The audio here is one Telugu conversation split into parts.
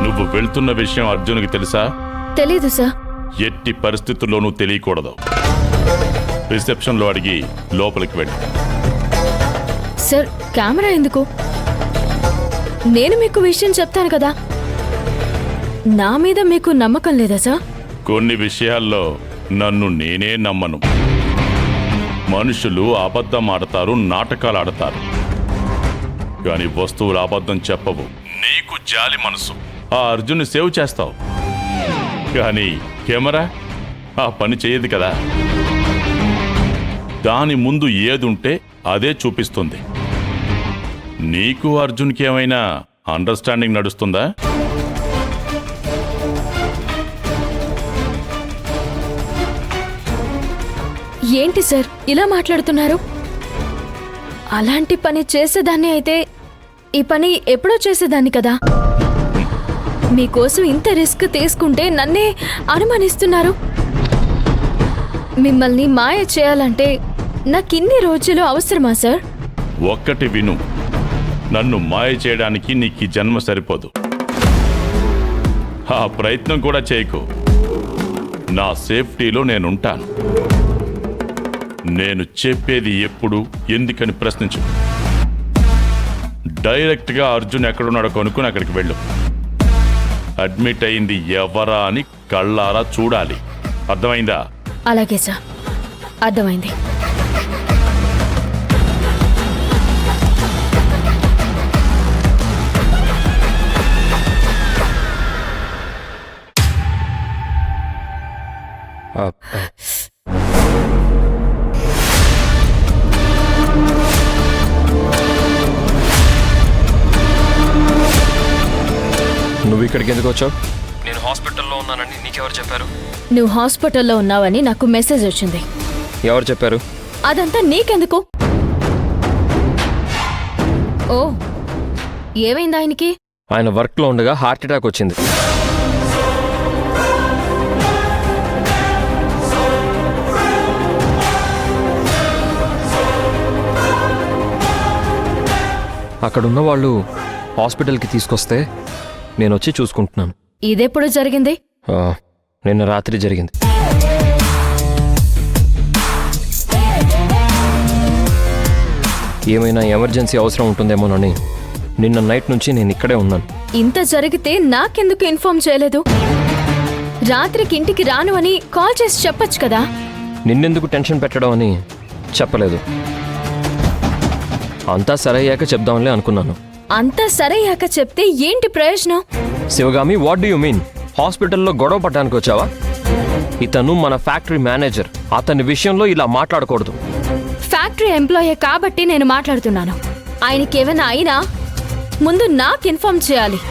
నువ్వు వెళ్తున్న విషయం అర్జున్కి తెలుసా? తెలీదు సార్. ఎట్టి పరిస్థితుల్లోనూ తెలియకూడదు. రిసెప్షన్లో అడిగి లోపలికి వెళ్ళి. సార్, కెమెరా ఎందుకు? నేను మీకు విషయం చెప్తాను కదా. నా మీద మీకు నమ్మకం లేదా సార్? కొన్ని విషయాల్లో నన్ను నేనే నమ్మను. మనుషులు అబద్ధం ఆడతారు, నాటకాలు ఆడతారు, కానీ వస్తువులు అబద్ధం చెప్పవు. నీకు జాలి మనసు, ఆ అర్జున్ని సేవ్ చేస్తావు, కానీ కెమెరా ఆ పని చేయదు కదా. దాని ముందు ఏదుంటే అదే చూపిస్తుంది. నీకు అర్జున్కి ఏమైనా అండర్స్టాండింగ్ నడుస్తుందా? ఏంటి సార్ ఇలా మాట్లాడుతున్నారు? అలాంటి పని చేసేదాన్ని అయితే ఈ పని ఎప్పుడో చేసేదాన్ని కదా. మీకోసం ఇంత రిస్క్ తీసుకుంటే నన్నే అనుమానిస్తున్నారు. మిమ్మల్ని మాయ చేయాలంటే నాకిన్ని రోజులు అవసరమా సార్? ఒక్కటి విను, నన్ను మాయ చేయడానికి నీకు ఈ జన్మ సరిపోదు. ఆ ప్రయత్నం కూడా చేయకు. నా సేఫ్టీలో నేనుంటాను. నేను చెప్పేది ఎప్పుడు, ఎందుకని ప్రశ్నించు. డైరెక్ట్గా అర్జున్ ఎక్కడున్నాడో కనుక్కుని అక్కడికి వెళ్ళు. అడ్మిట్ అయింది ఎవరా అని కళ్ళారా చూడాలి. అర్థమైందా? అలాగే సార్, అర్థమైంది. నువ్వు ఇక్కడికి ఎందుకు వచ్చావు? నేను హాస్పిటల్లో ఉన్నానని నీకెవరు చెప్పారు? నువ్వు హాస్పిటల్లో ఉన్నావని నాకు మెసేజ్ వచ్చింది. ఎవరు చెప్పారు? అదంతా నీకెందుకు? ఓ, ఏమైంది ఆయనకి? ఆయన వర్క్లో ఉండగా హార్ట్ అటాక్ వచ్చింది. అక్కడున్న వాళ్ళు హాస్పిటల్కి తీసుకొస్తే నేను వచ్చి చూసుకుంటున్నాను. ఇదెప్పుడు జరిగింది? నిన్న రాత్రి జరిగింది. ఏమైనా ఎమర్జెన్సీ అవసరం ఉంటుందేమోనని నిన్న నైట్ నుంచి నేను ఇక్కడే ఉన్నాను. ఇంత జరిగితే నాకెందుకు ఇన్ఫార్మ్ చేయలేదు? రాత్రికి ఇంటికి రాను అని కాల్ చేసి చెప్పొచ్చు కదా. నిన్నెందుకు టెన్షన్ పెట్టడం అని చెప్పలేదు. అంతా సరయ్యాక చెప్దాంలే అనుకున్నాను. అంతా సరయ్యాక చెప్తే ఏంటి ప్రయోజనం? Sivagami, what do you mean? హాస్పిటల్లో గొడవ పడడానికి వచ్చావా? ఇతను మన ఫ్యాక్టరీ మేనేజర్. అతని విషయంలో ఇలా మాట్లాడకూడదు. ఫ్యాక్టరీ ఎంప్లాయీ కాబట్టి నేను మాట్లాడుతున్నాను. ఆయనకేమైనా అయినా ముందు నాకు ఇన్ఫార్మ్ చేయాలి.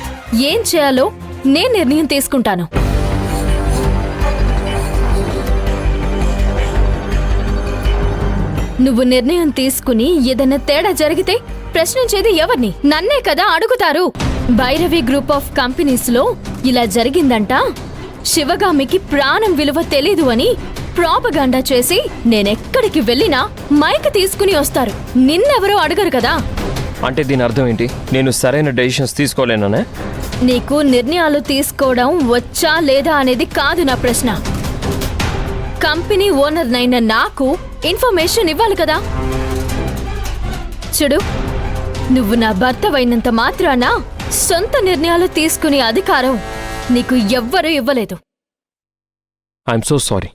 ఏం చేయాలో నేను నిర్ణయం తీసుకుంటాను. నువ్వు నిర్ణయం తీసుకుని ఏదైనా తేడా జరిగితే ప్రశ్నించేది ఎవరిని? నన్నే కదా అడుగుతారు. భైరవి గ్రూప్ ఆఫ్ కంపెనీస్ లో ఇలా జరిగిందంట, శివగామికి ప్రాణం విలువ తెలీదు అని ప్రాపగాండా చేసి నేనెక్కడికి వెళ్ళినా మైక్ తీసుకుని వస్తారు. నిన్నెవరూ అడగరు కదా. అంటే దీని అర్థం ఏంటి? నేను సరైన డెసిషన్స్ తీసుకోలేననే? నీకు నిర్ణయాలు తీసుకోవడం వచ్చా లేదా అనేది కాదు నా ప్రశ్న. కంపెనీ ఓనర్ నైన నాకు ఇన్ఫర్మేషన్ ఇవ్వాలి కదా. చూడు, నువ్వు నా భర్తవైనంత మాత్రాన సొంత నిర్ణయాలు తీసుకునే అధికారం నీకు ఎవ్వరూ ఇవ్వలేదు. I'm so sorry.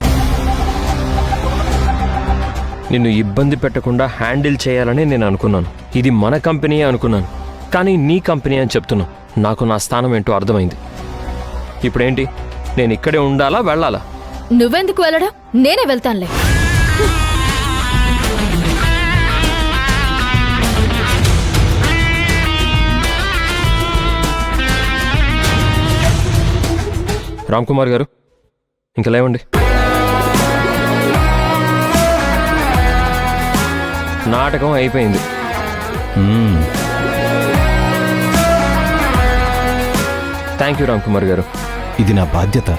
నిన్ను ఇబ్బంది పెట్టకుండా హ్యాండిల్ చేయాలని నేను అనుకున్నాను. ఇది మన కంపెనీ అనుకున్నాను, కానీ నీ కంపెనీ అని చెప్తున్నా. నాకు నా స్థానం ఏంటో అర్థమైంది. ఇప్పుడేంటి? నేను ఇక్కడే ఉండాలా, వెళ్ళాలా? నువ్వెందుకు వెళ్ళడం? నేనే వెళ్తానులే. రామ్ కుమార్ గారు, ఇంకా లేవండి. నాటకం అయిపోయింది. థ్యాంక్ యూ రామ్ కుమార్ గారు. ఇది నా బాధ్యత.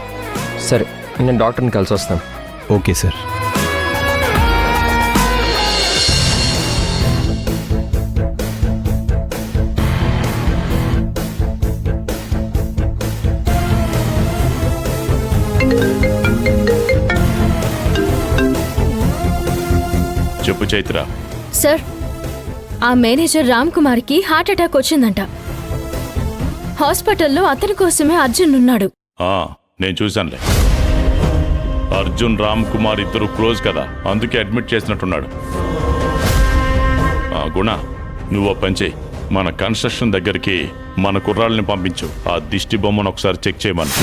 సరే, నేను డాక్టర్ని కలిసి వస్తాను. Okay sir. చెప్పు చైత్ర. సార్, ఆ మేనేజర్ రామ్ కుమార్కి హార్ట్ అటాక్ వచ్చిందంట. హాస్పిటల్లో అతని కోసమే అర్జున్ ఉన్నాడు. నేను చూశానులే. అర్జున్ రామ్ కుమార్ ఇద్దరు క్లోజ్ కదా, అందుకే అడ్మిట్ చేసినట్టున్నాడు. గుణ, నువ్వు ఓ పని చేయి, మన కన్స్ట్రక్షన్ దగ్గరికి మన కుర్రాళ్ళని పంపించు. ఆ దిష్టి బొమ్మను ఒకసారి చెక్ చేయమని.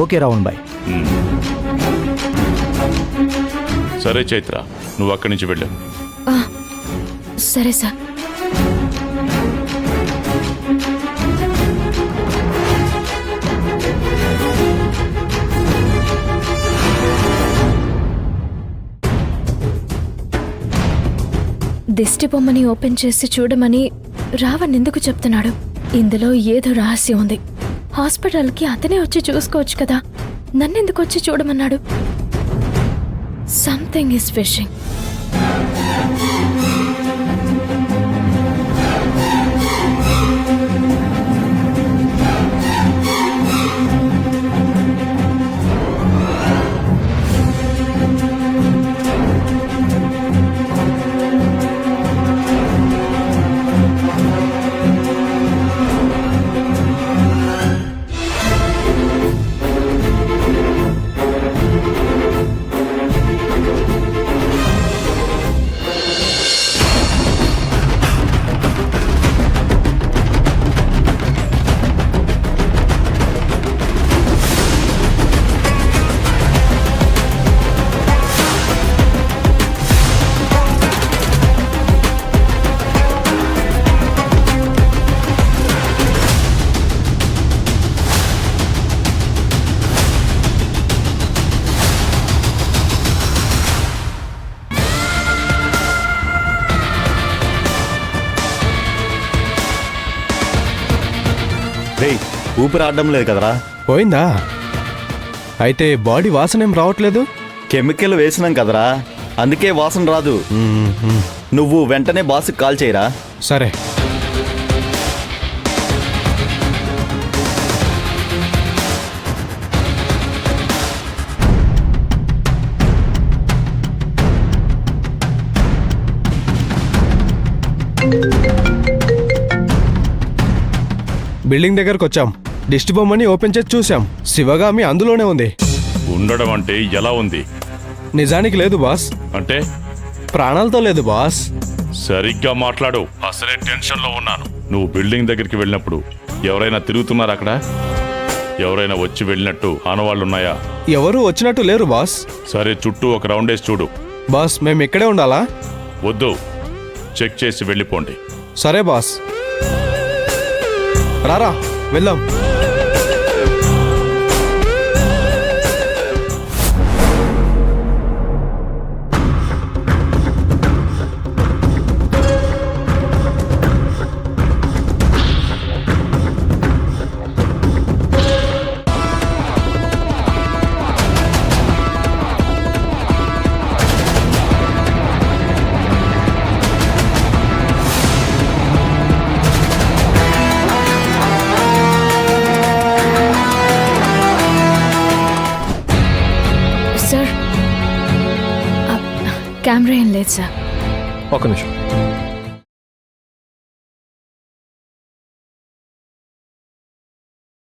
Okay Ravan bye. సరే చైత్ర, నువ్వు అక్కడి నుంచి వెళ్ళు. సరే సార్. దిష్టి బొమ్మని ఓపెన్ చేసి చూడమని రావణ్ ఎందుకు చెప్తున్నాడు? ఇందులో ఏదో రహస్యం ఉంది. హాస్పిటల్కి అతనే వచ్చి చూసుకోవచ్చు కదా, నన్నెందుకు వచ్చి చూడమన్నాడు? Something is fishing. రేయ్, ఊపిరి ఆడడం లేదు కదరా. పోయిందా? అయితే బాడీ వాసన ఏం రావట్లేదు. కెమికల్ వేసినాం కదరా, అందుకే వాసన రాదు. నువ్వు వెంటనే బాస్కి కాల్ చేయరా. సరే. బిల్డింగ్ దగ్గరకు వచ్చాం. దిష్టి బొమ్మని ఓపెన్ చేసి చూసాం. శివగామి అందులోనే ఉంది. ఉండడం అంటే ఎలా ఉంది? నిజానికి లేదు బాస్. అంటే ప్రాణాలతో లేదు బాస్. సరిగ్గా మాట్లాడు, అసలే టెన్షన్లో ఉన్నాను. నువ్వు బిల్డింగ్ దగ్గరికి వెళ్ళినప్పుడు ఎవరైనా తిరుగుతున్నారా అక్కడ? ఎవరైనా వచ్చి వెళ్ళినట్టు ఆనవాళ్ళున్నాయా? ఎవరూ వచ్చినట్టు లేరు బాస్. సరే, చుట్టూ ఒక రౌండ్ వేసి చూడు. బాస్, మేము ఇక్కడే ఉండాలా? వద్దు, చెక్ చేసి వెళ్ళిపోండి. సరే బాస్. రారా వెళ్దాం. కెమెరా ఏం లేదు సార్. ఒక నిమిషం.